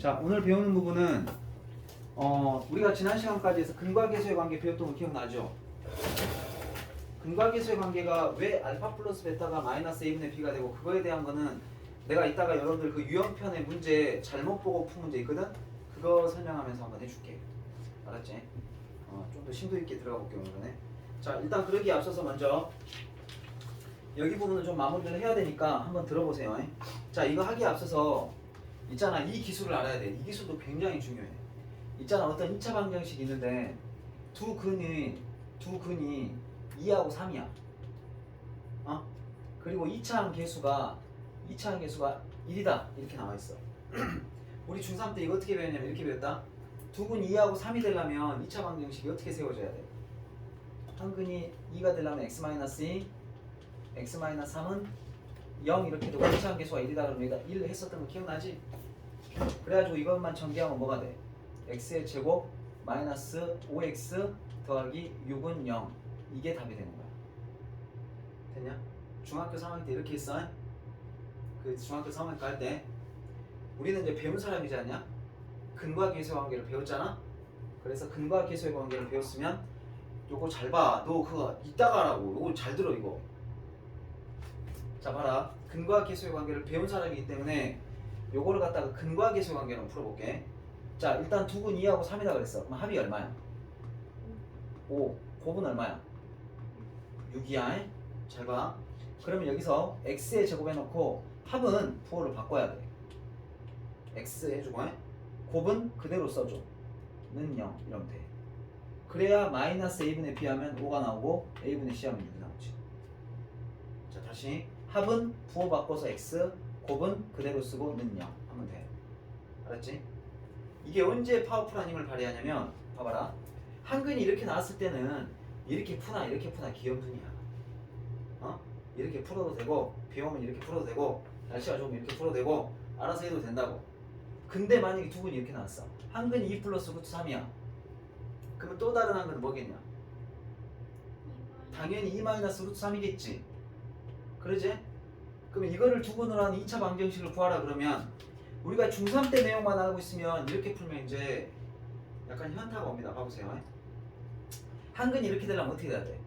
자, 오늘 배우는 부분은 우리가 지난 시간까지 해서 근과 계수의 관계 배웠던 거 기억나죠? 근과 계수의 관계가 왜 알파 플러스 베타가 마이너스 a분의 b가 되고 그거에 대한 거는 내가 이따가 여러분들 그 유형편의 문제 잘못 보고 푼 문제 있거든? 그거 설명하면서 한번 해줄게. 알았지? 좀 더 심도 있게 들어가 볼게요 오늘은. 자, 일단 그러기에 앞서서 먼저 여기 부분은 좀 마무리를 해야 되니까 한번 들어보세요. 자, 이거 하기에 앞서서 있잖아, 이 기술을 알아야 돼. 이 기술도 굉장히 중요해. 있잖아, 어떤 2차 방정식이 있는데 두 근이 2하고 3이야. 그리고 2차항 계수가 1이다 이렇게 나와 있어. 우리 중3 때 이거 어떻게 배웠냐면 이렇게 배웠다. 두 근 2하고 3이 되려면 2차 방정식이 어떻게 세워져야 돼? 한 근이 2가 되려면 x-2, x-3은 0 이렇게 되고 2차항 계수가 1이다 그러면 여기다 1 했었던 거 기억나지? 그래가지고 이것만 전개하면 뭐가 돼? x의 제곱 마이너스 5x 더하기 6은 0 이게 답이 되는 거야. 됐냐? 중학교 3학년 때 이렇게 했어. 그 중학교 3학년 갈 때 우리는 이제 배운 사람이지 않냐? 근과 계수의 관계를 배웠잖아? 그래서 근과 계수의 관계를 배웠으면 요거 잘 봐. 너 그거 이따가 하라고. 요거 잘 들어 이거. 자, 봐라. 근과 계수의 관계를 배운 사람이기 때문에 요거를 갖다가 근과 계수의 관계로 풀어볼게. 자, 일단 두 근 2하고 3이다 그랬어. 그럼 합이 얼마야? 5. 곱은 얼마야? 6이야. 잘 봐. 그러면 여기서 x의 제곱 해놓고 합은 부호를 바꿔야 돼. x 해주고 곱은 그대로 써줘. 는 0 이러면 돼. 그래야 마이너스 a분의 b 하면 5가 나오고 a분의 c 하면 6이 나오지. 자, 다시 합은 부호 바꿔서 x, 곱은 그대로 쓰고 는 0 하면 돼. 알았지? 이게 언제 파워풀한 힘을 발휘하냐면 봐봐라. 한근이 이렇게 나왔을 때는 이렇게 푸나 이렇게 푸나 귀염둥이야. 이렇게 풀어도 되고 비 오면 이렇게 풀어도 되고 날씨가 좋으면 이렇게 풀어도 되고 알아서 해도 된다고. 근데 만약에 두 근이 이렇게 나왔어. 한 근이 2 플러스 루트 3이야. 그러면 또 다른 한 근은 뭐겠냐? 당연히 2 마이너스 루트 3이겠지. 그러지? 그러면 이거를 두 근으로 하는 2차 방정식을 구하라 그러면 우리가 중3 때 내용만 알고 있으면 이렇게 풀면 이제 약간 현타가 옵니다. 봐보세요. 한 근이 이렇게 되려면 어떻게 돼야 돼?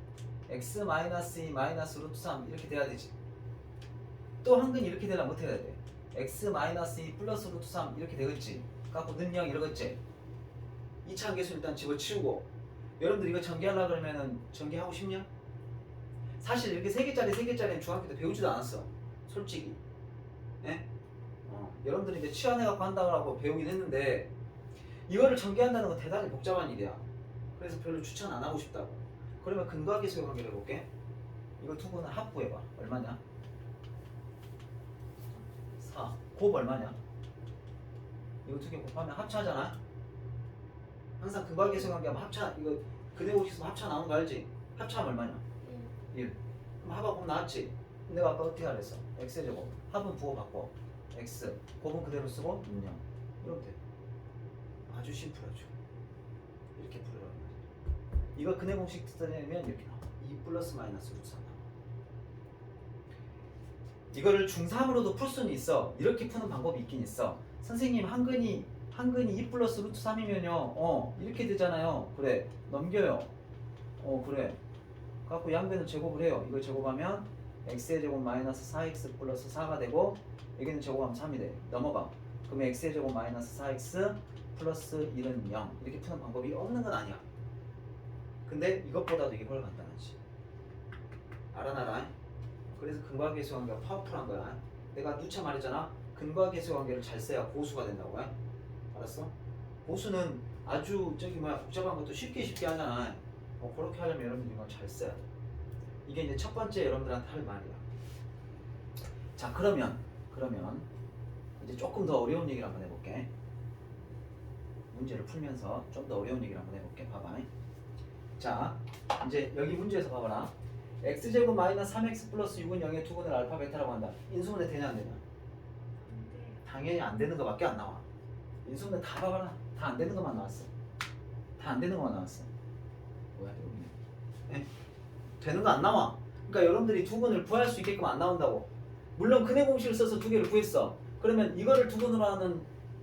x 마이너스 2 마이너스 루트 3 이렇게 돼야 되지. 또 한 근이 이렇게 되려면 어떻게 해야 돼? x 마이너스 2 플러스 루트 3 이렇게 되겠지. 갖고 는 0 이러겠지. 2차 계수 일단 집어치우고 여러분들 이거 전개하려고 그러면은 전개하고 싶냐? 사실 이렇게 3개짜리는 중학교 때 배우지도 않았어. 솔직히. 예? 여러분들이 이제 치환해갖고 한다고 배우긴 했는데 이거를 전개한다는 건 대단히 복잡한 일이야. 그래서 별로 추천 안 하고 싶다고. 그러면 근과 계수의 관계를 해볼게. 이거 두 분은 합부해봐. 얼마냐? 4. 곱 얼마냐? 이거 두 개 곱하면 합차잖아? 항상 근과 계수의 관계하면 합차, 이거 근해공식 쓰면 합차 나오는 거 알지? 합차하면 얼마냐? 1. 그럼 합하고 나왔지? 내가 아까 어떻게 하랬어? x제곱. 합은 부호 바꿔. x. 곱은 그대로 쓰고 0. 이러면 돼. 아주 심플하죠. 이렇게 풀으라는 거지. 이거 근해공식 쓰려면 이렇게 나와. 2 플러스 마이너스 루트 3 나와. 이거를 중3으로도 풀 수는 있어. 이렇게 푸는 방법이 있긴 있어. 선생님 한근이 2 플러스 루트 3이면요 이렇게 되잖아요. 그래, 넘겨요. 그래, 갖고 양변을 제곱을 해요. 이걸 제곱하면 x의 제곱 마이너스 4x 플러스 4가 되고 여기는 제곱하면 3이 돼. 넘어가. 그러면 x의 제곱 마이너스 4x 플러스 1은 0 이렇게 푸는 방법이 없는 건 아니야. 근데 이것보다도 이게 훨 간단하지. 알아놔라. 그래서 근과 계수 관계가 파워풀한 거야. 내가 누차 말했잖아. 근과 계수 관계를 잘 써야 고수가 된다고. 알았어? 고수는 아주 복잡한 것도 쉽게 하잖아. 그렇게 하려면 여러분들이 이걸 잘 써야 돼. 이게 이제 첫 번째 여러분들한테 할 말이야. 자, 그러면 이제 조금 더 어려운 얘기를 한번 해볼게. 문제를 풀면서 좀 더 어려운 얘기를 한번 해볼게. 봐봐. 자, 이제 여기 문제에서 봐봐라. x제곱 마이너스 3x 플러스 6은 0의 두 근을 알파 베타라고 한다. 인수분해 되냐 안 되냐? 당연히 안 되는 거밖에 안 나와. 인수분해 다 봐봐라. 다 안 되는 것만 나왔어. 다 안 되는 것만 나왔어. 뭐야 여기? 되는 거 안 나와. 그러니까 여러분들이 두 근을 구할 수 있게끔 안 나온다고. 물론 근해 공식을 써서 두 개를 구했어. 그러면 이거를 두 근으로 하는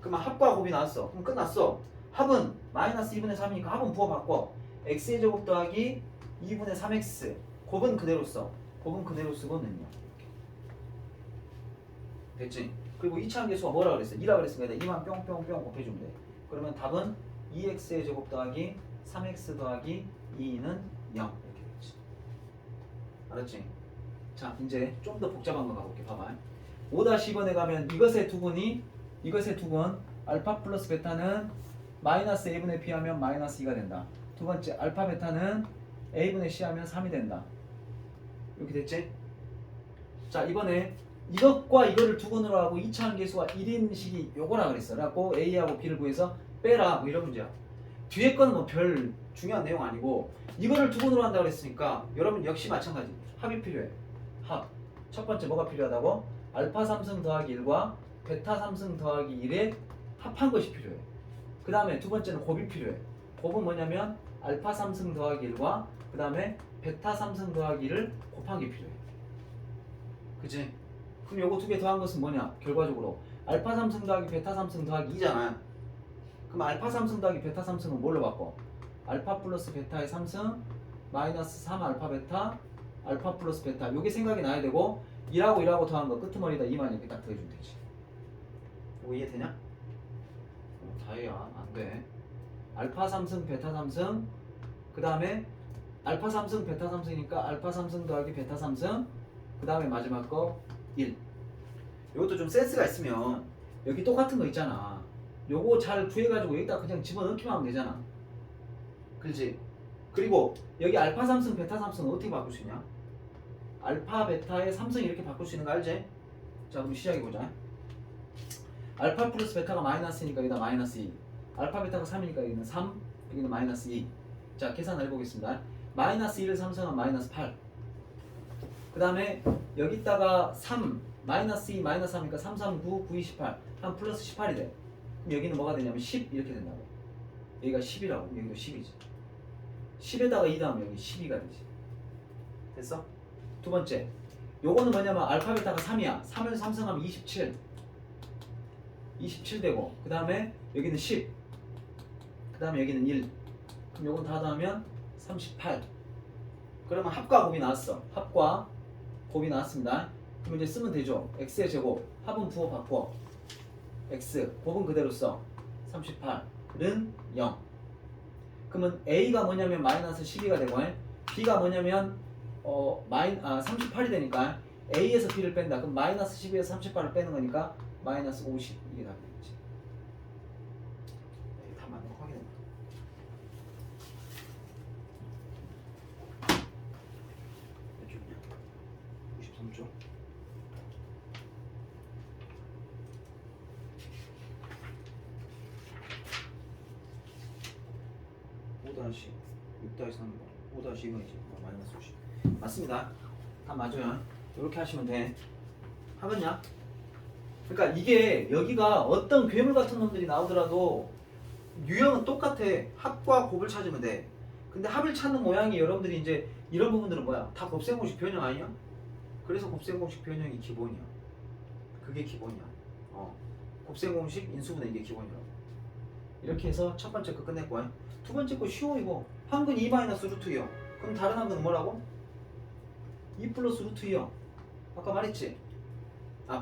그러면 합과 곱이 나왔어. 그럼 끝났어. 합은 마이너스 2분의 3이니까 합은 부호 바꿔. x의 제곱 더하기 2분의 3x. 곱은 그대로 써. 곱은 그대로 쓰고 는요. 됐지? 그리고 2차 함계수가 뭐라 그랬어? 2라 그랬으니까 2만 뿅뿅뿅 곱해주면 돼. 그러면 답은 2x의 제곱 더하기 3x 더하기 2는 0 이렇게 되겠지. 알았지? 자 이제 좀 더 복잡한 거 가볼게. 봐봐. 5-2번에 가면 이것의 두근이 알파 플러스 베타는 마이너스 a분의 b 하면 마이너스 2가 된다. 두 번째 알파 베타는 a분의 c 하면 3이 된다. 이렇게 됐지? 자 이번에 이것과 이거를 두근으로 하고 2차 함계수가 1인식이 요거라 그랬어. 그래갖고 a하고 b를 구해서 빼라 뭐 이런 문제야. 뒤에 거는 뭐 별 중요한 내용 아니고 이거를 두근으로 한다고 그랬으니까 여러분 역시 마찬가지. 합이 필요해. 합. 첫 번째 뭐가 필요하다고? 알파 3승 더하기 1과 베타 3승 더하기 1에 합한 것이 필요해. 그 다음에 두 번째는 곱이 필요해. 곱은 뭐냐면 알파 3승 더하기 1과 그 다음에 베타 3승 더하기 1을 곱한 게 필요해. 그치? 그럼 요거 두 개 더한 것은 뭐냐? 결과적으로 알파 3승 더하기 베타 3승 더하기 2잖아. 그럼 알파 3승 더하기 베타 3승은 뭘로 바꿔? 알파 플러스 베타의 3승 마이너스 3 알파 베타 알파 플러스 베타. 요게 생각이 나야 되고 1하고 더한 거 끄트머리다 2만 이렇게 딱 더해주면 되지. 이거 이해되냐? 다해야 안 돼. 알파 3승 베타 3승 그 다음에 알파 3승 베타 3승이니까 알파 3승 더하기 베타 3승 그 다음에 마지막 거 1. 이것도 좀 센스가 있으면 여기 똑같은 거 있잖아. 요거 잘 구해가지고 여기다 그냥 집어넣기만 하면 되잖아. 그렇지? 그리고 여기 알파 3승 베타 3승은 어떻게 바꿀 수 있냐? 알파 베타의 3승 이렇게 바꿀 수 있는 거 알지? 자 그럼 시작해보자. 알파 플러스 베타가 마이너스니까 여기다 마이너스 2. 알파 베타가 3이니까 여기는 3 여기는 마이너스 2. 자 계산을 해보겠습니다. 마이너스 1을 3승하면 마이너스 8. 그 다음에 여기다가 3 마이너스 2 마이너스 3이니까 3, 3, 9, 9, 2, 18 한 플러스 18이 돼. 그럼 여기는 뭐가 되냐면 10 이렇게 된다고. 여기가 10이라고 여기도 10이지. 10에다가 2 더하면 여기 12가 되지. 됐어? 두 번째 요거는 뭐냐면 알파 베타가 3이야. 3을 3승하면 27 되고 그 다음에 여기는 10 그 다음에 여기는 1 그럼 요건 다 더하면 38. 그러면 합과 곱이 나왔어. 합과 곱이 나왔습니다. 그럼 이제 쓰면 되죠. x의 제곱 합은 부호 바꿔 x 곱은 그대로 써 38은 0. 그러면 a가 뭐냐면 마이너스 12가 되고 b가 뭐냐면 38이 되니까 a에서 b를 뺀다. 그럼 마이너스 12에서 38을 빼는 거니까 마이너스 50 이게 답이 되겠지. 다 맞는 거 확인해. 몇 쪽이냐? 93쪽. (5-) 6-3번 5-2번이지 마이너스 50 맞습니다. 다 맞아요. 이렇게 하시면 돼. 하겠냐? 그러니까 이게 여기가 어떤 괴물 같은 놈들이 나오더라도 유형은 똑같아. 합과 곱을 찾으면 돼. 근데 합을 찾는 모양이 여러분들이 이제 이런 부분들은 뭐야? 다 곱셈공식 변형 아니야? 그래서 곱셈공식 변형이 기본이야. 그게 기본이야. 곱셈공식 인수분해 이게 기본이라고. 이렇게 해서 첫 번째 거 끝냈고 두 번째 거 쉬워 이거. 한근 2 마이너스 루트 2요. 그럼 다른 한근은 뭐라고? 2 플러스 루트 2요. 아까 말했지?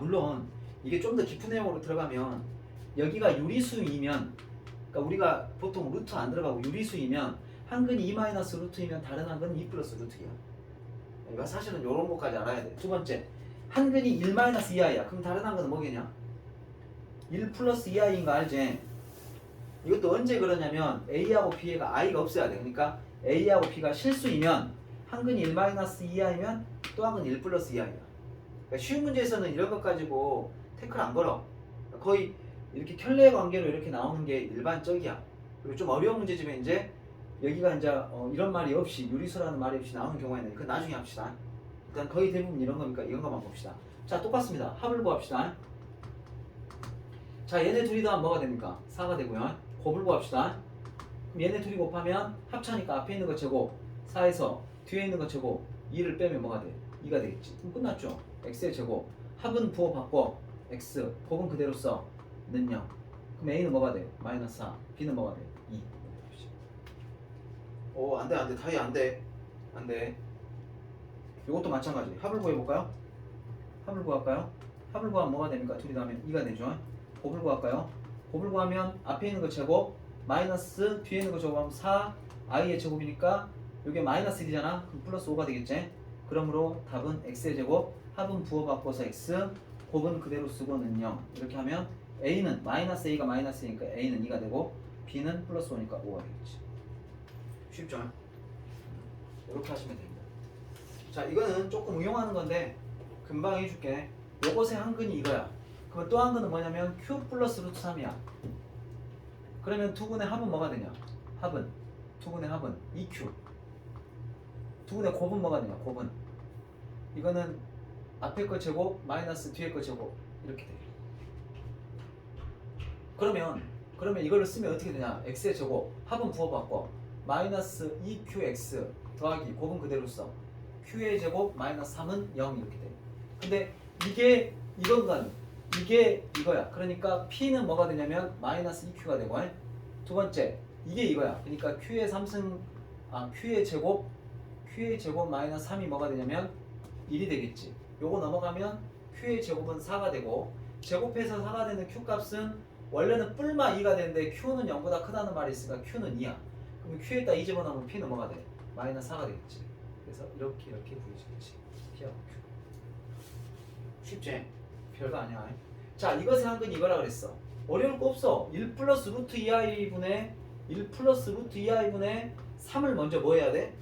물론 이게 좀 더 깊은 내용으로 들어가면 여기가 유리수이면 그러니까 우리가 보통 루트 안 들어가고 유리수이면 한근이 2 마이너스 루트이면 다른 한근은 2 플러스 루트야. 이거 사실은 요런 것까지 알아야 돼. 두 번째 한근이 1 마이너스 2i야. 그럼 다른 한근은 뭐겠냐? 1 플러스 2i인 거 알지? 이것도 언제 그러냐면 a하고 b가 i가 없어야 돼. 그러니까 a하고 b가 실수이면 한근이 1 마이너스 2i면 또 한근 1 플러스 2i야. 그러니까 쉬운 문제에서는 이런 것 가지고 태클 안 걸어. 거의 이렇게 켤레 관계로 이렇게 나오는 게 일반적이야. 그리고 좀 어려운 문제집에 이제 여기가 이제 이런 말이 없이 유리수라는 말이 없이 나오는 경우가 있는데 그건 나중에 합시다. 일단 거의 대부분 이런 거니까 이런 것만 봅시다. 자 똑같습니다. 합을 구합시다. 자 얘네 둘이 더하면 뭐가 됩니까? 4가 되고요. 곱을 구합시다. 그럼 얘네 둘이 곱하면 합차니까 앞에 있는 거 제곱 4에서 뒤에 있는 거 제곱 2를 빼면 뭐가 돼? 2가 되겠지. 그럼 끝났죠. x의 제곱 합은 부호 바꿔 x 곱은 그대로 써 는 0. 그럼 A는 뭐가 돼? 마이너스 4. B는 뭐가 돼? 2. 오, 안 돼, 안 돼. 다이 안 돼. 안 돼. 이것도 마찬가지. 합을 구해볼까요? 합을 구할까요? 합을 구하면 뭐가 됩니까? 둘이 더하면 2가 되죠. 곱을 구할까요? 곱을 구하면 앞에 있는 거 제곱 마이너스 뒤에 있는 거 제곱하면 4 i의 제곱이니까 이게 마이너스 1이잖아. 그럼 플러스 5가 되겠지. 그러므로 답은 x의 제곱 합은 부호 바꿔서 x 곱은 그대로 쓰고는 0 이렇게 하면 a는 마이너스 a가 마이너스 a니까 a는 2가 되고 b는 플러스 5니까 5가 되겠지. 쉽죠? 이렇게 하시면 됩니다. 자, 이거는 조금 응용하는 건데 금방 해줄게. 요것의 한근이 이거야. 그럼 또 한 근은 뭐냐면 q 플러스 루트 3이야. 그러면 두 근의 합은 뭐가 되냐? 합은 두 근의 합은 2q. 두 근의 곱은 뭐가 되냐? 곱은 이거는 앞에 거 제곱 마이너스 뒤에 거 제곱 이렇게 돼. 그러면 이걸로 쓰면 어떻게 되냐? x의 제곱 합은 부호 바꿔 마이너스 2qx 더하기 곱은 그대로 써. q의 제곱 마이너스 3은 0 이렇게 돼. 근데 이게 이건간 이게 이거야. 그러니까 p는 뭐가 되냐면 마이너스 2q가 되고 두 번째 이게 이거야. 그러니까 q의 제곱 마이너스 3이 뭐가 되냐면 1이 되겠지. 요거 넘어가면 q의 제곱은 4가 되고 제곱해서 4가 되는 q 값은 원래는 뿔마 2가 되는데 q는 0보다 크다는 말이 있으니까 q는 2야. 그럼 q에다 2 집어넣으면 p는 뭐가 돼? 마이너스 4가 되겠지. 그래서 이렇게 부여지겠지. p하고 q. 쉽지? 별거 아니야. 자, 이것의 한근 이거라 그랬어. 어려울 거 없어. 1 플러스 루트 2i분의 3을 먼저 뭐 해야 돼?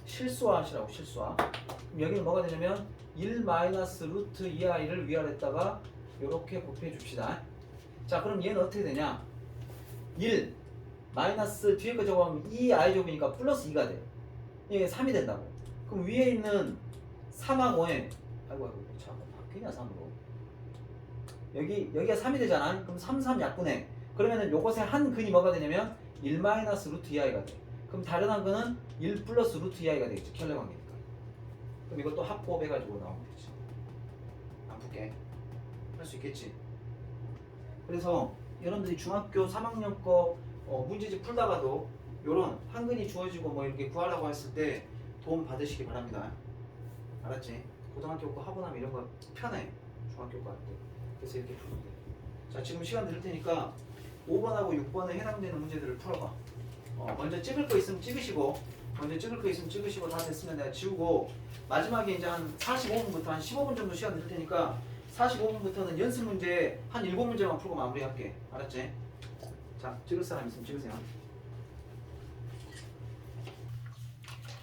실수화하시라고. 실수화. 그럼 여기는 뭐가 되냐면 1 마이너스 루트 2i를 위아래다가 이렇게 곱해 줍시다. 자, 그럼 얘는 어떻게 되냐? 1 마이너스 뒤에 거 제곱하면 2i 제곱이니까 플러스 2가 돼. 이게 3이 된다고. 그럼 위에 있는 3하고에 아이고 자꾸 바뀌냐 3으로. 여기가 3이 되잖아. 그럼 3 약분해. 그러면은 요것의 한 근이 뭐가 되냐면 1 마이너스 루트 2i가 돼. 그럼 다른 한 근은 1 플러스 루트 2i가 되겠지. 켈레 관계니까. 그럼 이것도 합곱해가지고 나오면 되지. 안 풀게. 할 수 있겠지. 그래서 여러분들이 중학교 3학년 거 문제집 풀다가도 요런 한근이 주어지고 뭐 이렇게 구하라고 했을 때 도움 받으시기 바랍니다. 알았지? 고등학교 거 하고 나면 이런 거 편해. 중학교 거 할 때. 그래서 이렇게 풀면 돼. 자, 지금 시간 드릴 테니까 5번하고 6번에 해당되는 문제들을 풀어봐. 먼저 찍을 거 있으면 찍으시고 다 됐으면 내가 지우고 마지막에 이제 한 45분부터 한 15분 정도 시간 드릴 테니까 45분부터는 연습 문제 한 7문제만 풀고 마무리할게. 알았지? 자, 찍을 사람 있으면 찍으세요.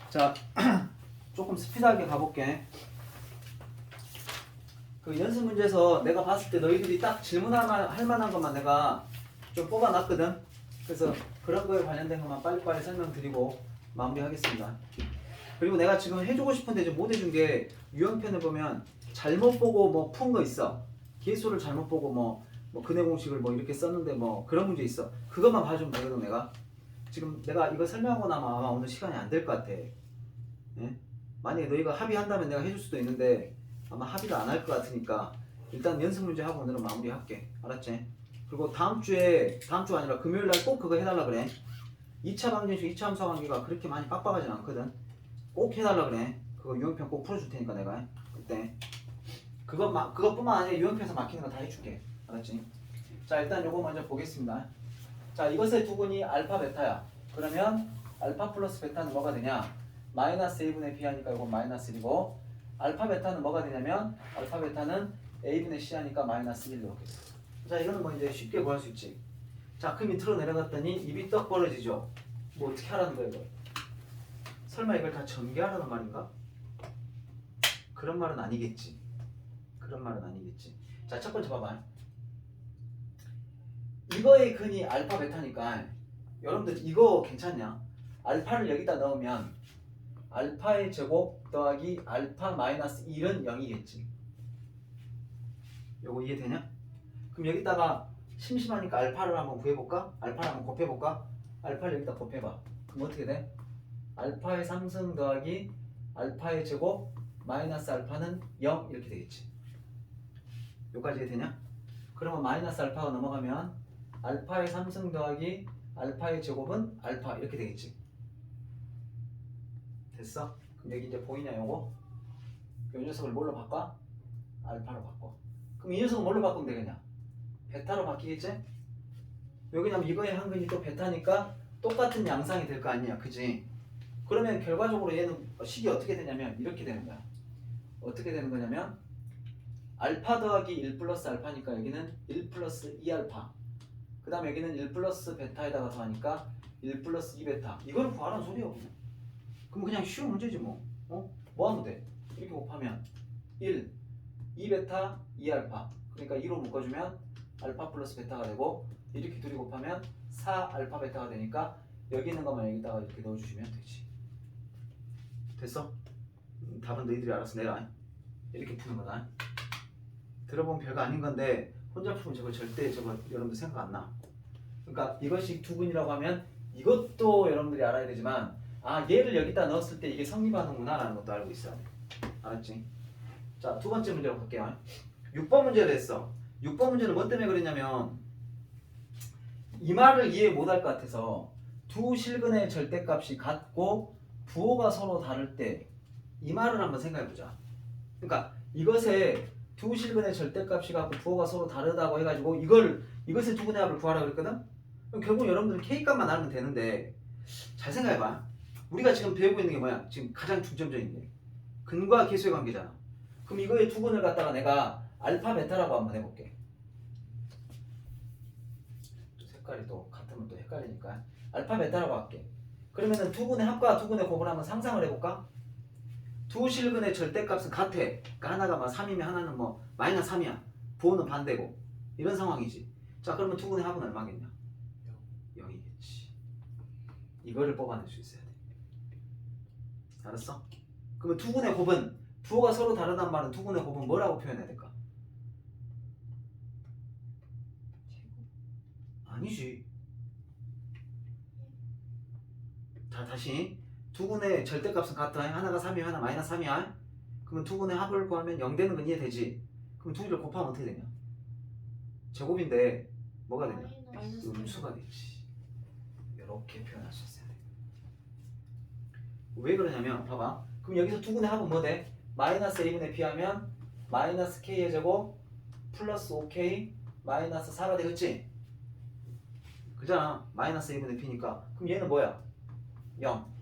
자, 조금 스피드하게 가볼게. 그 연습 문제에서 내가 봤을 때 너희들이 딱 질문할 만한 것만 내가 좀 뽑아놨거든. 그래서 그런 거에 관련된 것만 빨리빨리 설명드리고 마무리하겠습니다. 그리고 내가 지금 해주고 싶은데 못 해준 게 유형편을 보면 잘못 보고 뭐 푼 거 있어. 계수를 잘못 보고 뭐 근해 공식을 뭐 이렇게 썼는데 뭐 그런 문제 있어. 그것만 봐주면 되거든. 내가 지금 내가 이거 설명하고 나면 아마 오늘 시간이 안 될 것 같아. 예? 만약에 너희가 합의한다면 내가 해줄 수도 있는데 아마 합의를 안 할 것 같으니까 일단 연습 문제 하고 오늘은 마무리할게. 알았지? 그리고 다음 주가 아니라 금요일날 꼭 그거 해달라 그래. 2차 방정식 2차 함수 관계가 그렇게 많이 빡빡하진 않거든. 꼭 해달라 그래. 그거 유형편 꼭 풀어줄 테니까 내가 그때 그것뿐만 아니라 유형편에서 막히는 거 다 해줄게. 알았지? 자, 일단 요거 먼저 보겠습니다. 자, 이것의 두근이 알파 베타야. 그러면 알파 플러스 베타는 뭐가 되냐? 마이너스 a분의 b 하니까 이건 마이너스 1이고 알파 베타는 뭐가 되냐면 알파 베타는 a분의 c 하니까 마이너스 1 이렇게 돼. 자, 이거는 뭐 이제 쉽게 구할 수 있지. 자, 그 밑으로 내려갔더니 입이 떡 벌어지죠. 뭐 어떻게 하라는 거야 이거? 설마 이걸 다 전개하라는 말인가? 그런 말은 아니겠지. 자, 첫 번째 봐봐. 이거의 근이 알파 베타니까 여러분들 이거 괜찮냐? 알파를 여기다 넣으면 알파의 제곱 더하기 알파 마이너스 1은 0이겠지. 요거 이해되냐? 그럼 여기다가 심심하니까 알파를 한번 구해볼까? 알파를 한번 곱해볼까? 알파를 여기다 곱해봐. 그럼 어떻게 돼? 알파의 3승 더하기 알파의 제곱 마이너스 알파는 0 이렇게 되겠지. 요까지 이해되냐? 그러면 마이너스 알파가 넘어가면 알파의 3승 더하기 알파의 제곱은 알파 이렇게 되겠지. 됐어? 그럼 여기 이제 보이냐 요거? 이 녀석을 뭘로 바꿔? 알파로 바꿔. 그럼 이 녀석은 뭘로 바꾸면 되겠냐? 베타로 바뀌겠지? 왜냐면 이거의 한근이 또 베타니까 똑같은 양상이 될 거 아니야, 그지? 그러면 결과적으로 얘는 식이 어떻게 되냐면 이렇게 되는 거야. 어떻게 되는 거냐면 알파 더하기 1 플러스 알파니까 여기는 1 플러스 2알파, 그 다음에 여기는 1 플러스 베타에다가 더하니까 1 플러스 2베타. 이거를 구하라는 소리야. 그럼 그냥 쉬운 문제지 뭐. 뭐 하면 돼? 이렇게 곱하면 1, 2베타, 2알파. 그러니까 2로 묶어주면 알파 플러스 베타가 되고, 이렇게 둘이 곱하면 4 알파 베타가 되니까 여기 있는 것만 여기다가 이렇게 넣어주시면 되지. 됐어? 답은 너희들이 알아서 내라. 이렇게 푸는 거다. 들어보면 별거 아닌 건데 혼자 풀면 저거 절대 여러분들 생각 안 나. 그러니까 이것이 두근이라고 하면 이것도 여러분들이 알아야 되지만, 아 얘를 여기다 넣었을 때 이게 성립하는구나 라는 것도 알고 있어야 돼. 알았지? 자, 두 번째 문제로 갈게요. 6번 문제를 했어. 6번 문제는 뭐 때문에 그랬냐면 이 말을 이해 못할 것 같아서 두 실근의 절대값이 같고 부호가 서로 다를 때 이 말을 한번 생각해보자. 그러니까 이것의 두 실근의 절대값이 같고 부호가 서로 다르다고 해가지고 이것의 두근의 합을 구하라고 그랬거든? 그럼 결국 여러분들은 K값만 알면 되는데, 잘 생각해봐. 우리가 지금 배우고 있는 게 뭐야? 지금 가장 중점적인 게 근과 계수의 관계잖아. 그럼 이거의 두근을 갖다가 내가 알파 베타라고 한번 해볼게. 색깔이 또 같으면 또 헷갈리니까 알파 베타라고 할게. 그러면은 두근의 합과 두근의 곱을 한번 상상을 해볼까? 두 실근의 절대값은 같아. 그러니까 하나가 막 3이면 하나는 뭐 마이너스 3이야. 부호는 반대고. 이런 상황이지. 자, 그러면 두근의 합은 얼마겠냐? 0이겠지. 이거를 뽑아낼 수 있어야 돼. 알았어? 그러면 두근의 곱은, 부호가 서로 다르단 말은 두근의 곱은 뭐라고 표현해야 될까? 아니지. 자, 다시 두근의 절대값은 같아. 하나가 3이면 하나 마이너스 3이야. 그러면 두근의 합을 구하면 0 되는 건 이해되지? 그럼 두 개를 곱하면 어떻게 되냐? 제곱인데 뭐가 되냐? 마이너스 음수가 되지. 이렇게 표현할 수 있어야 돼. 왜 그러냐면 봐봐. 그럼 여기서 두근의 합은 뭐 돼? 마이너스 a분의 b 하면 마이너스 k의 제곱 플러스 5k 마이너스 4가 되겠지? 그잖아. 마이너스 a분의 b니까. 그럼 얘는 뭐야? 0.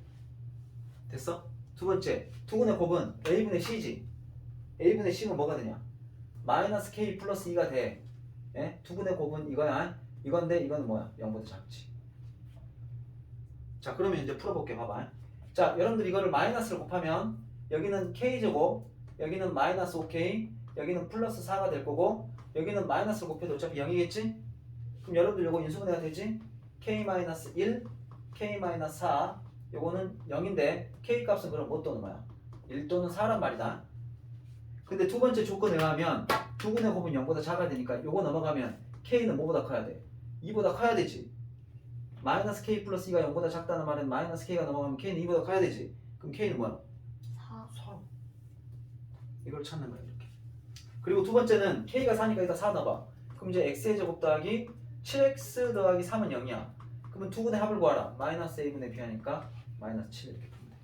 됐어? 두 번째, 두근의 곱은 a분의 c지. a분의 c는 뭐가 되냐? 마이너스 k 플러스 2가 돼. 예? 두근의 곱은 이거야. 이건데 이거는 뭐야? 0보다 작지. 자, 그러면 이제 풀어볼게. 봐봐. 자, 여러분들 이거를 마이너스를 곱하면 여기는 k제곱, 여기는 마이너스 5k, 여기는 플러스 4가 될 거고, 여기는 마이너스를 곱해도 어차피 0이겠지? 그럼 여러분들 요거 인수분해가 되지? k-1, k-4, 요거는 0인데 k 값은 그럼 뭐 또는 뭐야? 1 또는 4란 말이다. 근데 두 번째 조건에 의하면 두근의 곱은 0보다 작아야 되니까 요거 넘어가면 k는 뭐보다 커야 돼? 2보다 커야 되지. 마이너스 k 플러스 2가 0보다 작다는 말은 마이너스 k가 넘어가면 k는 2보다 커야 되지. 그럼 k는 뭐야? 4. 4. 이걸 찾는 거야 이렇게. 그리고 두 번째는 k가 4니까 여기다 4 넣어봐. 그럼 이제 x의 제곱 더하기 7x 더하기 3은 0이야. 그러면 두근의 합을 구하라. 마이너스 a분의 b 하니까 마이너스 7 이렇게 푸면 돼.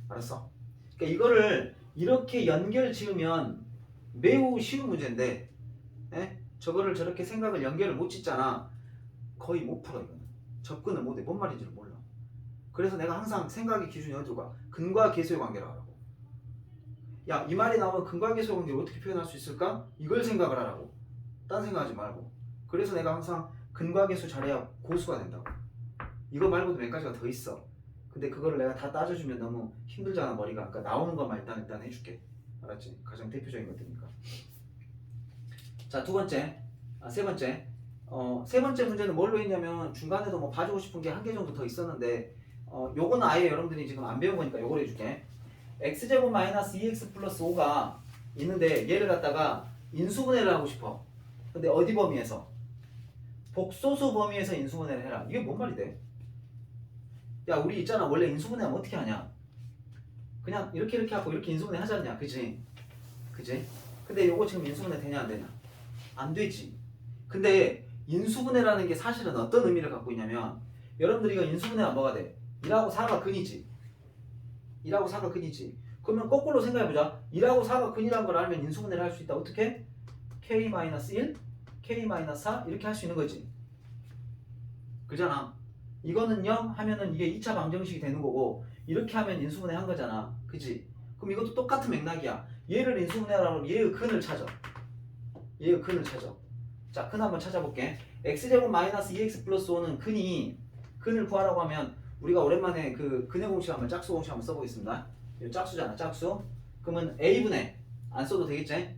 알았어? 그러니까 이거를 이렇게 연결 지으면 매우 쉬운 문제인데, 에? 저거를 저렇게 생각을 연결을 못 짓잖아. 거의 못 풀어 이거는. 접근을 못해. 뭔 말인지를 몰라. 그래서 내가 항상 생각의 기준이 어디로 가? 근과 계수의 관계로 하라고. 야, 이 말이 나오면 근과 계수의 관계를 어떻게 표현할 수 있을까? 이걸 생각을 하라고. 딴 생각하지 말고. 그래서 내가 항상 근과 계수 잘해야 고수가 된다고. 이거 말고도 몇 가지가 더 있어. 근데 그거를 내가 다 따져주면 너무 힘들잖아 머리가. 그러니까 나오는 것만 일단 해줄게. 알았지? 가장 대표적인 것들이니까. 자, 세 번째. 세 번째 문제는 뭘로 했냐면 중간에도 뭐 봐주고 싶은 게 한 개 정도 더 있었는데, 요거는 아예 여러분들이 지금 안 배운 거니까 요걸 해줄게. x제곱 마이너스 2x 플러스 5가 있는데 얘를 갖다가 인수분해를 하고 싶어. 근데 어디 범위에서? 복소수 범위에서 인수분해를 해라. 이게 뭔 말이 돼? 야, 우리 있잖아. 원래 인수분해하면 어떻게 하냐? 그냥 이렇게 하고 이렇게 인수분해 하지 않냐? 그지? 그지? 근데 요거 지금 인수분해 되냐 안 되냐? 안 되지. 근데 인수분해라는 게 사실은 어떤 의미를 갖고 있냐면 여러분들 이거 인수분해가 뭐가 돼? 1하고 4가 근이지. 1하고 4가 근이지. 그러면 거꾸로 생각해보자. 1하고 4가 근이라는 걸 알면 인수분해를 할 수 있다. 어떻게? K-1, K-4 이렇게 할 수 있는 거지. 그잖아. 이거는 0 하면은 이게 2차 방정식이 되는 거고 이렇게 하면 인수분해 한 거잖아. 그지? 그럼 이것도 똑같은 맥락이야. 얘를 인수분해하라고 얘의 근을 찾아. 얘의 근을 찾아. 자, 근 한번 찾아볼게. x제곱 마이너스 2x 플러스 5는 근을 구하라고 하면 우리가 오랜만에 그 근의 공식 한번 짝수 공식 한번 써보겠습니다. 이거 짝수잖아, 짝수. 그러면 a분의 안 써도 되겠지?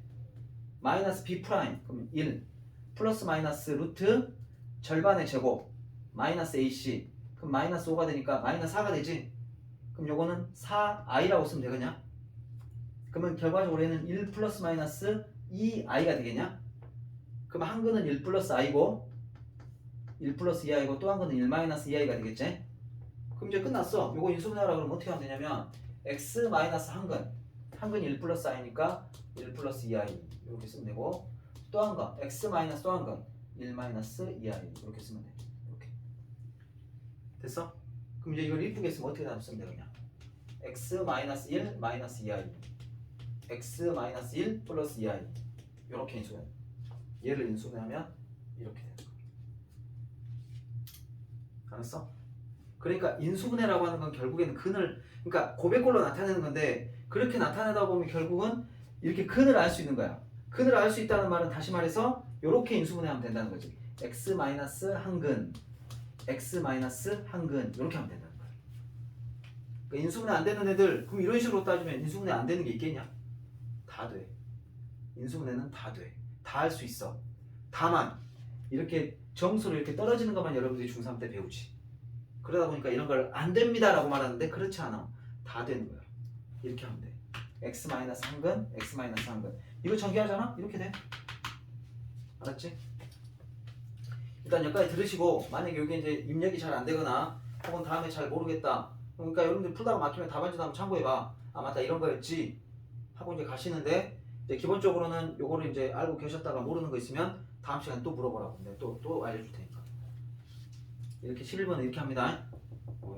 마이너스 b 프라임 그러면 1 플러스 마이너스 루트 절반의 제곱 마이너스 ac 그럼 마이너스 5가 되니까 마이너스 4가 되지? 그럼 요거는 4i라고 쓰면 되겠냐? 그러면 결과적으로 얘는 1 플러스 마이너스 2i가 되겠냐? 그럼 한 근은 1 플러스 i고 1 플러스 2i고 또 한 근은 1 마이너스 2i가 되겠지? 그럼 이제 끝났어. 요거 인수분해하라고 그러면 어떻게 하면 되냐면 x 마이너스 한 근 1 플러스 i니까 1 플러스 2i 이렇게 쓰면 되고 또 한 건 x 마이너스 또 한 건 1 마이너스 2i 이렇게 쓰면 돼. 이렇게 됐어? 그럼 이제 이걸 이쁘게 쓰면 어떻게 다 쓰면 되겠냐? x 마이너스 1 마이너스 2i x 마이너스 1 플러스 2i 이렇게 인수분해. 얘를 인수분해하면 이렇게 되는 거야. 알았어? 그러니까 인수분해라고 하는 건 결국에는 근을 그러니까 고백꼴로 나타내는 건데 그렇게 나타내다 보면 결국은 이렇게 근을 알 수 있는 거야. 근을 알 수 있다는 말은 다시 말해서 이렇게 인수분해하면 된다는 거지. x 마이너스 한근 x 마이너스 한근 이렇게 하면 된다는 거야. 그러니까 인수분해 안 되는 애들 그럼 이런 식으로 따지면 인수분해 안 되는 게 있겠냐? 다 돼. 인수분해는 다 돼. 다 할 수 있어. 다만 이렇게 점수로 이렇게 떨어지는 것만 여러분들이 중3 때 배우지. 그러다 보니까 이런 걸 안 됩니다 라고 말하는데 그렇지 않아. 다 되는 거야. 이렇게 하면 돼. x 마이너스 한근 x 마이너스 한근 이거 전개하잖아? 이렇게 돼. 알았지? 일단 여기까지 들으시고 만약에 여기 이제 입력이 잘 안 되거나 혹은 다음에 잘 모르겠다. 그러니까 여러분들 풀다가 막히면 답안지도 한번 참고해봐. 아 맞다 이런 거였지 하고 이제 가시는데 이제 기본적으로는 요거를 이제 알고 계셨다가 모르는 거 있으면 다음 시간에 또 물어보라고. 근데 또 알려줄 테니까. 이렇게 11번은 이렇게 합니다.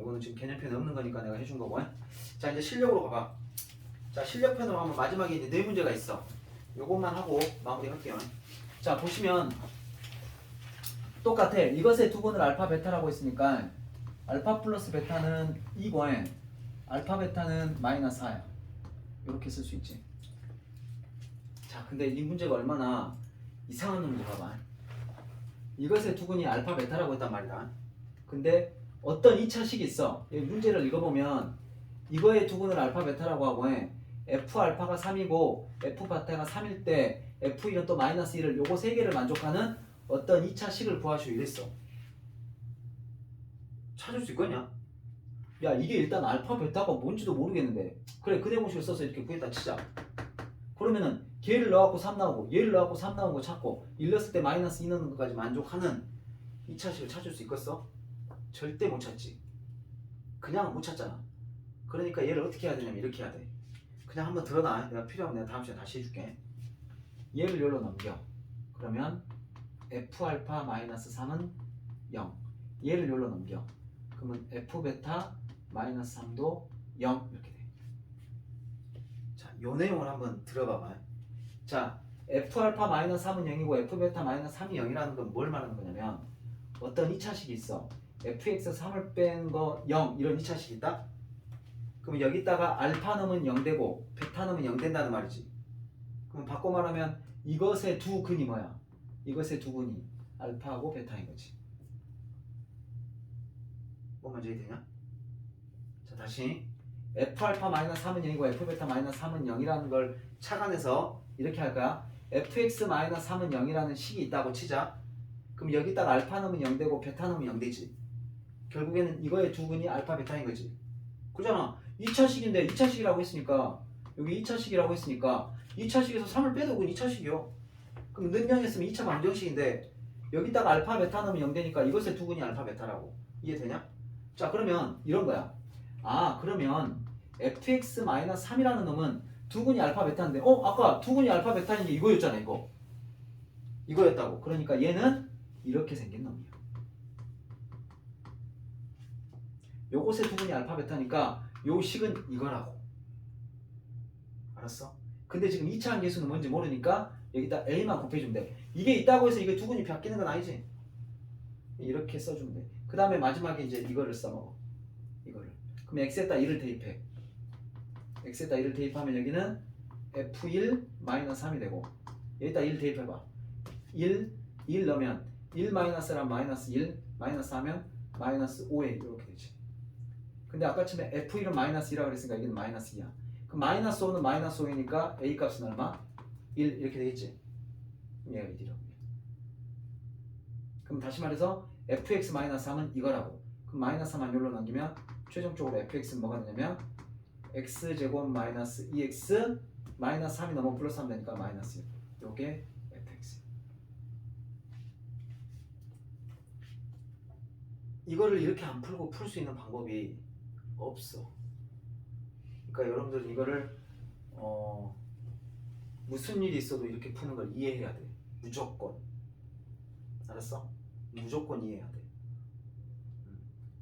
이거는 지금 개념편에 없는 거니까 내가 해준 거고. 자 이제 실력으로 가봐. 자 실력편으로 하면 마지막에 이제 네 문제가 있어. 요것만 하고 마무리할게요. 자 보시면 똑같아. 이것의 두 분을 알파 베타라고 했으니까 알파 플러스 베타는 2고 알파 베타는 마이너스 4야. 이렇게 쓸 수 있지. 자 근데 이 문제가 얼마나 이상한 놈인지 봐봐. 이것의 두근이 알파 베타라고 했단 말이다. 근데 어떤 2차식이 있어. 이 문제를 읽어보면 이거의 두근을 알파 베타라고 하고 f 알파가 3이고 f 베타가 3일 때 f1은 또 마이너스 1을 요거 세 개를 만족하는 어떤 2차식을 구하시오 이랬어. 찾을 수 있겠냐? 야 이게 일단 알파 베타가 뭔지도 모르겠는데 그래 근해 공식을 써서 이렇게 구했다 치자. 그러면은 걔를 넣어갖고 3 나오고 얘를 넣어갖고 3 나오는 거 찾고 1 넣었을 때 마이너스 2 넣는 것까지 만족하는 2차식을 찾을 수 있겠어? 절대 못 찾지. 그냥 못 찾잖아. 그러니까 얘를 어떻게 해야 되냐면 이렇게 해야 돼. 그냥 한번 드러나. 내가 필요하면 내가 다음 시간에 다시 해줄게. 얘를 여기로 넘겨. 그러면 F알파 마이너스 3은 0. 얘를 여기로 넘겨. 그러면 F베타 마이너스 3도 0 이렇게 돼. 자, 요 내용을 한번 들어봐봐. 자, F알파 마이너스 3은 0이고 F베타 마이너스 3이 0이라는 건 뭘 말하는 거냐면 어떤 2차식이 있어. fx 3을 뺀 거 0 이런 2차식이 있다? 그럼 여기다가 알파 놈은 0 되고 베타 놈은 0 된다는 말이지. 그럼 바꿔 말하면 이것의 두 근이 뭐야? 이것의 두 근이 알파하고 베타인 거지. 뭐 먼저 되냐? 자 다시 f알파 마이너스 3은 0이고 f베타 마이너스 3은 0이라는 걸 착안해서 이렇게 할 거야. fx 마이너스 3은 0이라는 식이 있다고 치자. 그럼 여기다가 알파 놈은 0 되고 베타 놈은 0 되지. 결국에는 이거의 두 근이 알파 베타인 거지. 그잖아. 2차식인데 2차식이라고 했으니까 여기 2차식이라고 했으니까 2차식에서 3을 빼도 그건 2차식이요. 그럼 능량했으면 2차 방정식인데 여기다가 알파 베타 넣으면 0 되니까 이것의 두 근이 알파 베타라고. 이해되냐? 자 그러면 이런 거야. 아 그러면 fx-3이라는 놈은 두 근이 알파 베타인데 아까 두 근이 알파 베타인 게 이거였잖아. 이거였다고. 그러니까 얘는 이렇게 생긴 놈이야. 요것의 두분이 알파 베타니까 요 식은 이거라고. 알았어? 근데 지금 2차 함계수는 뭔지 모르니까 여기다 A만 곱해주면 돼. 이게 있다고 해서 이게 두근이 바뀌는 건 아니지. 이렇게 써주면 돼. 그 다음에 마지막에 이제 이거를 써먹어. 이거를. 그럼 x에다 1을 대입해. x에다 1을 대입하면 여기는 f1 마이너스 3이 되고 여기다 1 대입해봐. 1 넣으면 1 마이너스랑 마이너스 1 마이너스 하면 마이너스 5에 이렇게 되지. 근데 아까처럼 f1은 마이너스 2라고 그랬으니까 이게 마이너스 2야. 그럼 마이너스 5는 마이너스 5이니까 a 값은 얼마? 1 이렇게 되겠지. 그럼 얘가 1이라고. 그럼 다시 말해서 fx-3은 이거라고. 그럼 마이너스 3만 여기로 남기면 최종적으로 fx는 뭐가 되냐면 x제곱 마이너스 2x 마이너스 3이 넘어 플러스 3 되니까 마이너스 1. 요게 fx. 이거를 이렇게 안 풀고 풀 수 있는 방법이 없어. 그러니까 여러분들 이거를 무슨 일이 있어도 이렇게 푸는 걸 이해해야 돼. 무조건. 알았어? 무조건 이해해야 돼.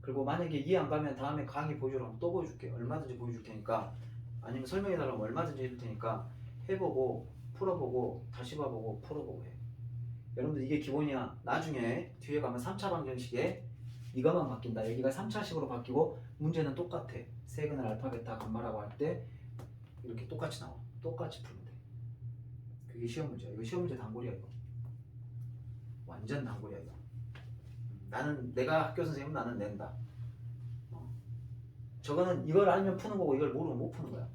그리고 만약에 이해 안 가면 다음에 강의 보여주라면 또 보여줄게. 얼마든지 보여줄 테니까. 아니면 설명해달라면 얼마든지 해줄 테니까 해보고 풀어보고 다시 봐보고 풀어보고 해. 여러분들 이게 기본이야. 나중에 뒤에 가면 3차 방정식에 이것만 바뀐다. 여기가 3차식으로 바뀌고 문제는 똑같아. 세근을 알파 베타 감마라고 할 때 이렇게 똑같이 나와. 똑같이 풀면 돼. 그게 시험 문제야. 이거 시험 문제 단골이야 이거. 완전 단골이야 이거. 나는 내가 학교 선생님 나는 낸다. 저거는 이걸 알면 푸는 거고 이걸 모르면 못 푸는 거야.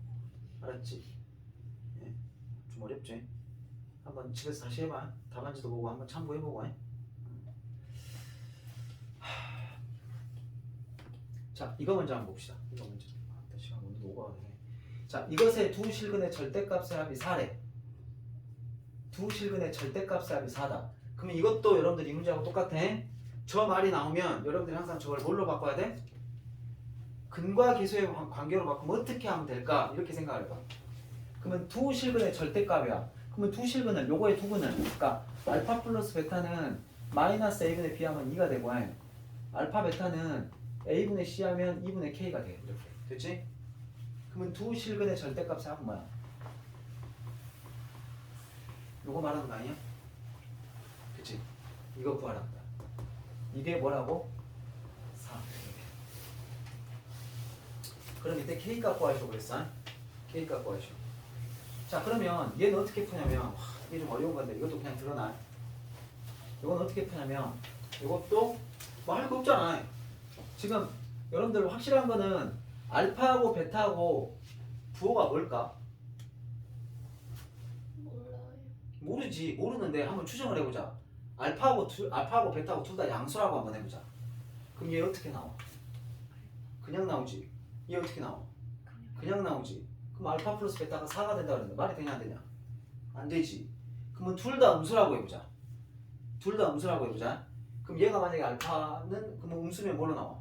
알았지? 예? 좀 어렵지? 한번 집에서 다시 해봐. 답안지도 보고 한번 참고해보고 해. 자, 이거 먼저 한번 봅시다. 이거 먼저. 시간 오늘 오버가 되네. 자, 이것의 두 실근의 절대값의 합이 4래. 두 실근의 절대값의 합이 4다. 그러면 이것도 여러분들 이 문제하고 똑같아. 저 말이 나오면 여러분들이 항상 저걸 뭘로 바꿔야 돼? 근과 계수의 관계로 바꾸면 어떻게 하면 될까? 이렇게 생각을 해봐. 그러면 두 실근의 절대값이야. 그러면 두 실근은 요거의 두 근은 그러니까 알파 플러스 베타는 마이너스 a분의 b하면 2가 되고 알파 베타는 a분의 c 하면 2분의 k가 돼. 이렇게 됐지? 그러면 두 실근의 절대값의 합은 뭐야? 요거 말하는 거 아니야? 그치? 이거 구하라는 거야. 이게 뭐라고? 4. 그럼 이때 K값 구하시오 그랬어? K값 구하시오. 자 그러면 얘는 어떻게 푸냐면 이게 좀 어려운 건데 이것도 그냥 드러나. 이건 어떻게 푸냐면 이것도 뭐 할 거 없잖아. 지금 여러분들 확실한 거는 알파하고 베타하고 부호가 뭘까? 몰라요. 모르지. 모르는데 한번 추정을 해보자. 알파하고 베타하고 둘 다 양수라고 한번 해보자. 그럼 얘 어떻게 나와? 그냥 나오지. 얘 어떻게 나와? 그냥 나오지. 그럼 알파 플러스 베타가 4가 된다 그랬는데 말이 되냐 안 되냐? 안 되지. 그러면 둘 다 음수라고 해보자. 둘 다 음수라고 해보자. 그럼 얘가 만약에 알파는 그럼 음수면 뭘로 나와?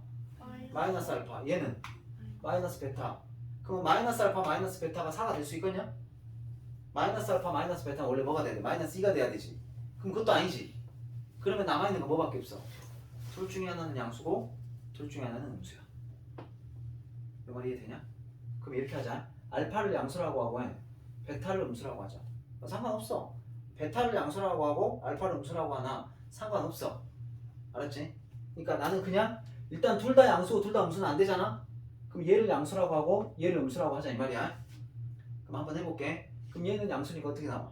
마이너스 알파. 얘는 마이너스 베타. 그럼 마이너스 알파 마이너스 베타가 4가 될 수 있겠냐? 마이너스 알파 마이너스 베타가 원래 뭐가 돼야 돼? 마이너스 2가 돼야 되지. 그럼 그것도 아니지. 그러면 남아있는 거 뭐밖에 없어? 둘 중에 하나는 양수고 둘 중에 하나는 음수야. 이 말이 이해되냐? 그럼 이렇게 하자. 알파를 양수라고 하고 베타를 음수라고 하자. 상관없어. 베타를 양수라고 하고 알파를 음수라고 하나 상관없어. 알았지? 그러니까 나는 그냥 일단 둘 다 양수고 둘 다 음수는 안 되잖아? 그럼 얘를 양수라고 하고 얘를 음수라고 하자 이 말이야. 그럼 한번 해볼게. 그럼 얘는 양수니까 어떻게 나와?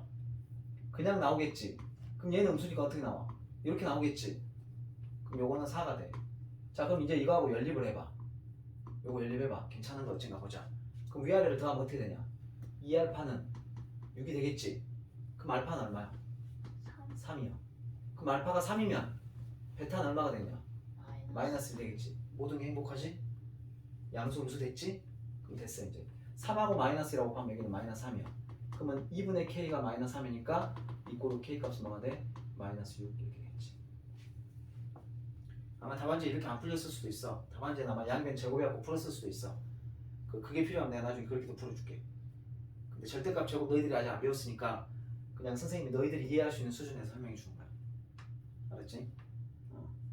그냥 나오겠지. 그럼 얘는 음수니까 어떻게 나와? 이렇게 나오겠지. 그럼 요거는 4가 돼. 자 그럼 이제 이거하고 연립을 해봐. 요거 연립해봐. 괜찮은 거 어쩐가 보자. 그럼 위아래를 더하면 어떻게 되냐? 2알파는 6이 되겠지. 그럼 알파는 얼마야? 3이야. 그럼 알파가 3이면 베타는 얼마가 되냐? 마이너스 1 되겠지. 모든 게 행복하지? 양수 음수 됐지? 그럼 됐어 이제. 3하고 마이너스라고 하면 여기는 마이너스 3이야. 그러면 2분의 k가 마이너스 3이니까 이꼴로 k 값은 뭐가 돼? 마이너스 6 이렇게 되겠지. 아마 답안지 이렇게 안 풀렸을 수도 있어. 답안지는 아마 양변 제곱해갖고 풀었을 수도 있어. 그게 필요하면 내가 나중에 그렇게도 풀어줄게. 근데 절대값 제곱 너희들이 아직 안 배웠으니까 그냥 선생님이 너희들이 이해할 수 있는 수준에서 설명해 주는 거야. 알았지?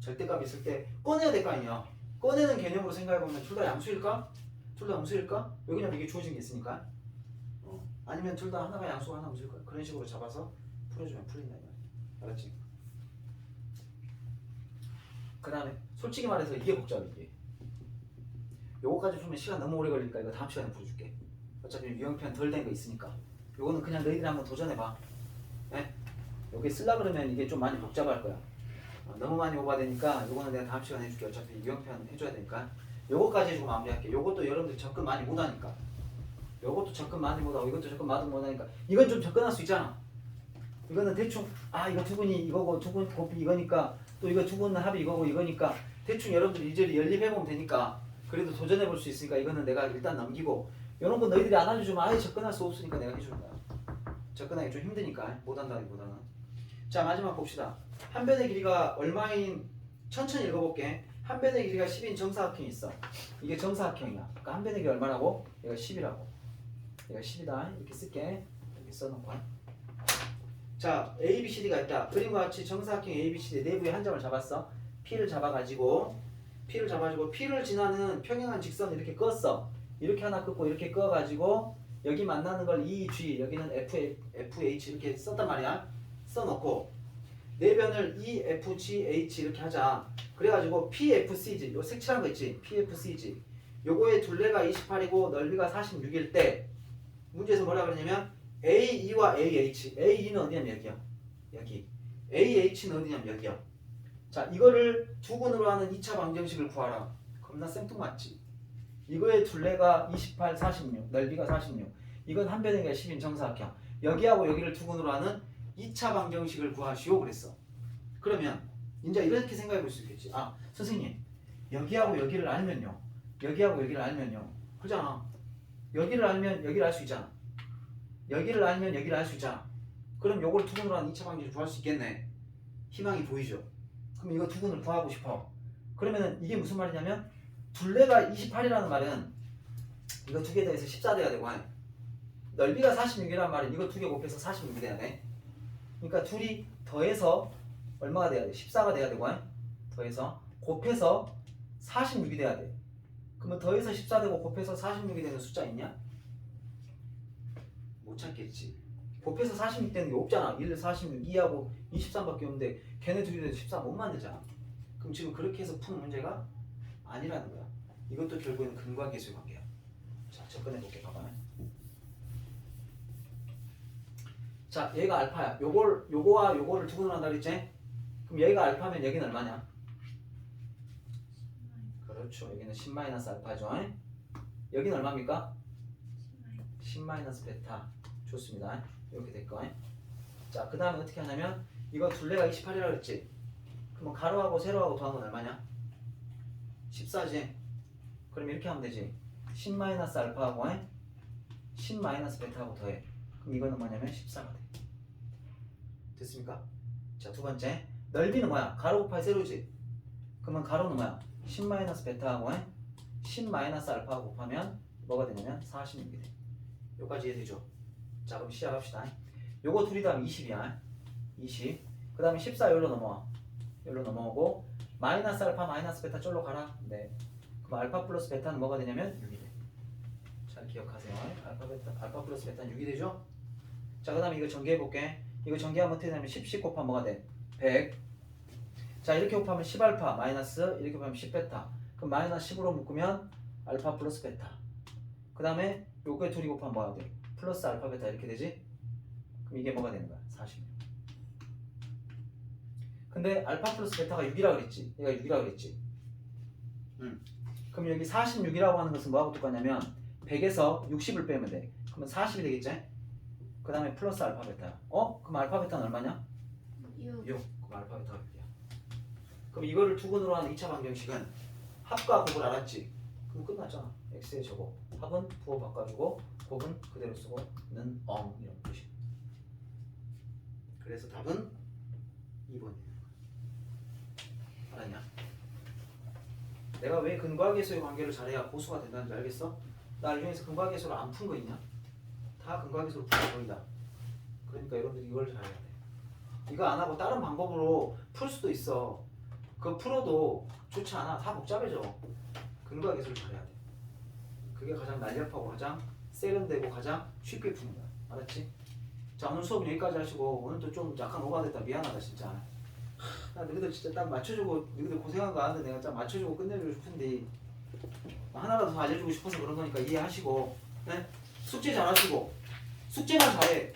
절대값 있을 때 꺼내야 될 거 아니야. 꺼내는 개념으로 생각해보면 둘 다 양수일까? 둘 다 음수일까? 왜냐면 이게 주어진 게 있으니까. 아니면 둘 다 하나가 양수고 하나 음수일까? 그런 식으로 잡아서 풀어주면 풀린다 이거야. 알았지? 그 다음에 솔직히 말해서 이게 복잡해 이게. 요거까지 풀면 시간 너무 오래 걸리니까 이거 다음 시간에 풀어줄게. 어차피 유형편 덜 된 거 있으니까. 요거는 그냥 너희들이 한번 도전해봐. 예? 여기 쓰려 그러면 이게 좀 많이 복잡할 거야. 너무 많이 오버되니까 요거는 내가 다음 시간에 해줄게. 어차피 유형편 해줘야 되니까. 요거까지 해주고 마무리할게. 요것도 여러분들 접근 많이 못하니까. 요것도 접근 많이 못하고 이것도 접근 많이 못하니까 이건 좀 접근할 수 있잖아. 이거는 대충 이거 두근이 이거고 두근 곱이 이거니까 또 이거 두근은 합이 이거고 이거니까 대충 여러분들 이제리 연립해보면 되니까 그래도 도전해볼 수 있으니까 이거는 내가 일단 넘기고 요런 거 너희들이 안 알려주면 아예 접근할 수 없으니까 내가 해주는 거야. 접근하기 좀 힘드니까 못한다기보다는. 자 마지막 봅시다. 한 변의 길이가 얼마인 천천히 읽어볼게. 한 변의 길이가 10인 정사각형이 있어. 이게 정사각형이야. 그러니까 한 변의 길이 얼마라고? 얘가 10이라고. 얘가 10이다. 이렇게 쓸게. 이렇게 써놓고. 자 A, B, C, D가 있다. 그림과 같이 정사각형 A, B, C, D 내부에 한 점을 잡았어. P를 잡아가지고 P를 지나는 평행한 직선을 이렇게 껐어. 이렇게 하나 긋고 이렇게 끄어가지고 여기 만나는 걸 EG 여기는 FH 이렇게 썼단 말이야. 써놓고 네 변을 EFGH 이렇게 하자. 그래가지고 PFCG 요 색칠한 거 있지? PFCG 요거의 둘레가 28이고 넓이가 46일 때 문제에서 뭐라 그러냐면 AE와 AH AE는 어디냐면 여기야. 여기 AH는 어디냐면 여기야. 자 이거를 두근으로 하는 2차 방정식을 구하라. 겁나 생뚱맞지? 이거의 둘레가 28, 46 넓이가 46 이건 한 변의 길이가 10인 정사각형 여기하고 여기를 두근으로 하는 2차 방정식을 구하시오 그랬어. 그러면 이제 이렇게 생각해 볼 수 있겠지. 선생님 여기하고 여기를 알면요 여기하고 여기를 알면요 그잖아. 여기를 알면 여기를 알 수 있잖아. 여기를 알면 여기를 알 수 있잖아. 그럼 요걸 두근으로 하는 2차 방정식을 구할 수 있겠네. 희망이 보이죠. 그럼 이거 두근을 구하고 싶어. 그러면은 이게 무슨 말이냐면 둘레가 28이라는 말은 이거 두 개 더해서 14 돼야 되고 넓이가 46이라는 말은 이거 두 개 곱해서 46이 돼야 돼. 그러니까 둘이 더해서 얼마가 돼야 돼? 14가 돼야 되고 더해서 곱해서 46이 돼야 돼. 그러면 더해서 14 되고 곱해서 46이 되는 숫자 있냐? 못 찾겠지. 곱해서 46 되는 게 없잖아. 1, 46, 2하고 23밖에 없는데 걔네 둘이 돼서 14 못 만들잖아. 그럼 지금 그렇게 해서 푸는 문제가 아니라는 거야. 이것도 결국에는 근과 계수의 관계야. 자 접근해 볼게. 봐봐. 자 얘가 알파야. 요거와 요거를 두근으로 한다 그랬지? 그럼 얘가 알파면 여기는 얼마냐? 그렇죠. 여기는 10-알파죠. 여기는 얼마입니까? 10-베타. 좋습니다. 이렇게 될 거. 자 그 다음에 어떻게 하냐면 이거 둘레가 28이라고 그랬지? 그러면 가로하고 세로하고 더한 건 얼마냐? 14지? 그럼 이렇게 하면 되지. 10-알파하고 10-베타하고 더해. 그럼 이거는 뭐냐면 14가 돼. 됐습니까? 자 두 번째 넓이는 뭐야? 가로 곱하기 세로지? 그러면 가로는 뭐야? 10-베타하고 10-알파하고 곱하면 뭐가 되냐면 46이 돼. 여기까지 이해되죠? 자 그럼 시작합시다. 요거 둘이 더하면 20이야. 20. 그 다음에 14 여기로 넘어와. 여기로 넘어오고 -알파 -베타 쫄로 가라. 네. 그럼 알파 플러스 베타는 뭐가 되냐면 6이 돼. 잘 기억하세요. 알파 플러스 베타는 6이 되죠? 자 그 다음에 이거 전개해 볼게. 이거 전개하면 어떻게 되냐면 10 곱하면 뭐가 돼? 100. 자 이렇게 곱하면 10알파 마이너스 이렇게 곱하면 10베타. 그럼 마이너스 10으로 묶으면 알파 플러스 베타. 그 다음에 요거에 둘이 곱하면 뭐가 돼? 플러스 알파 베타 이렇게 되지? 그럼 이게 뭐가 되는 거야? 46. 근데 알파 플러스 베타가 6이라 그랬지? 얘가 6이라 그랬지? 그럼 여기 46이라고 하는 것은 뭐하고 똑같냐면 100에서 60을 빼면 돼. 그러면 40이 되겠지? 그 다음에 플러스 알파 베타야. 그럼 알파 베타는 얼마냐? 6. 그럼 알파 베타가 6이야. 그럼 이거를 두근으로 하는 2차 방정식은 합과 곱을 알았지? 그럼 끝났잖아. x의 제곱. 합은 부호 바꿔주고 곱은 그대로 쓰고 는 이런 뜻이. 그래서 답은 2번이에요. 알았냐? 내가 왜 근과 계수의 관계를 잘해야 고수가 된다는 줄 알겠어? 나 이 중에서 근과 계수를 안 푼 거 있냐? 다 근과 계수로 푼 거이다. 그러니까 여러분들이 이걸 잘해야 돼. 이거 안 하고 다른 방법으로 풀 수도 있어. 그거 풀어도 좋지 않아. 다 복잡해져. 근거와 계수를 잘해야 돼. 그게 가장 날렵하고 가장 세련되고 가장 쉽게 푸는 거야. 알았지? 자, 오늘 수업은 여기까지 하시고 오늘 또 좀 약간 오버됐다. 미안하다 진짜. 나 너희들 진짜 딱 맞춰주고 너희들 고생한 거 아는데 내가 딱 맞춰주고 끝내주고 싶은데 하나라도 더 알려주고 싶어서 그런 거니까 이해하시고 네? 숙제 잘하시고 숙제만 잘해.